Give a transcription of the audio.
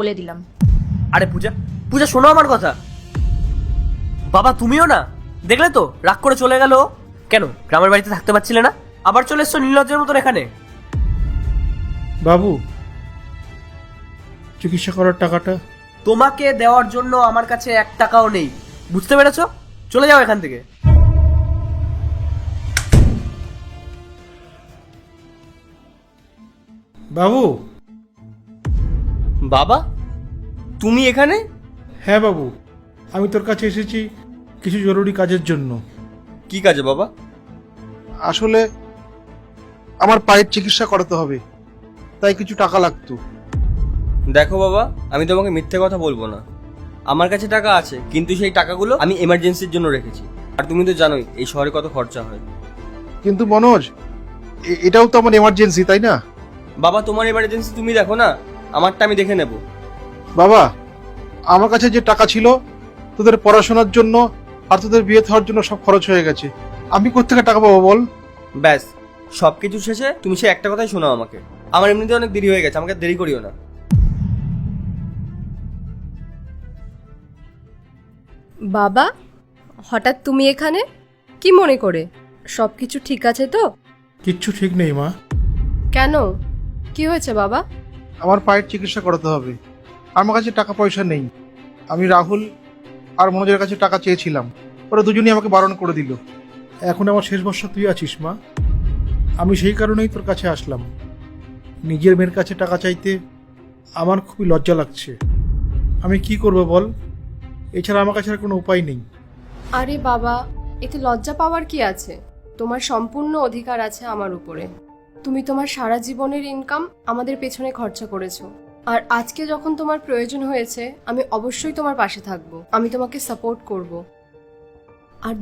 বলে দিলাম। আরে পূজা, পূজা শোনো আমার কথা। বাবা তুমিও না, দেখলে তো রাগ করে চলে গেল। কেন গ্রামের বাড়িতে থাকতে পারছিলে না? আবার চলে এসছো নির্লজ্জের মতন এখানে। বাবু, চিকিৎসা করার টাকাটা? তোমাকে দেওয়ার জন্য আমার কাছে 1 টাকাও নেই, বুঝতে পেরেছো? চলে যাও এখান থেকে। বাবু। বাবা তুমি এখানে? হ্যাঁ বাবু, আমি তোর কাছে এসেছি কিছু জরুরি কাজের জন্য। কি কাজে বাবা? আসলে আমার পায়ের চিকিৎসা করাতে হবে, তাই কিছু টাকা লাগতো। দেখো বাবা, আমি তোমাকে মিথ্যে কথা বলবো না। আমার কাছে টাকা আছে, কিন্তু সেই টাকাগুলো আমি এমার্জেন্সির জন্য রেখেছি। আর তুমি তো জানোই এই শহরে কত খরচা হয়। কিন্তু মনোজ, এটাও তো আমার এমার্জেন্সি, তাই না? বাবা তোমার এমার্জেন্সি তুমি দেখো না, আমারটা আমি দেখে নেব। বাবা, আমার কাছে যে টাকা ছিল তোদের পড়াশোনার জন্য আর তোদের বিয়ে হওয়ার জন্য সব খরচ হয়ে গেছে। আমি কোত্থেকে টাকা পাবো বল? ব্যাস, সবকিছু শেষে তুমি সে একটা কথাই শোনাও আমাকে। আমার এমনিতে অনেক দেরি হয়ে গেছে, আমাকে দেরি করিও না। বাবা, হঠাৎ তুমি এখানে? কি মনে করে? সব কিছু ঠিক আছে তো? কিচ্ছু ঠিক নেই মা। কেন, কি হয়েছে বাবা? আমার পায়ের চিকিৎসা করাতে হবে, আমার কাছে টাকা পয়সা নেই। আমি রাহুল আর মনোজের কাছে টাকা চেয়েছিলাম, ওরা দুজনেই আমাকে বারণ করে দিল। এখন আমার শেষ বর্ষা তুই আছিস মা, আমি সেই কারণেই তোর কাছে আসলাম। নিজের মেয়ের কাছে টাকা চাইতে আমার খুবই লজ্জা লাগছে। আমি কি করব বল? এছাড়া আমার কাছে আর কোনো উপায় নেই। আরে বাবা, এতে লজ্জা পাওয়ার কি আছে? তোমার সম্পূর্ণ অধিকার আছে আমার উপরে। তুমি তোমার সারা জীবনের ইনকাম আমাদের পেছনে খরচা করেছো, আর আজকে যখন তোমার প্রয়োজন হয়েছে আমি অবশ্যই তোমার পাশে থাকবো। আমি তোমাকে সাপোর্ট করব। আর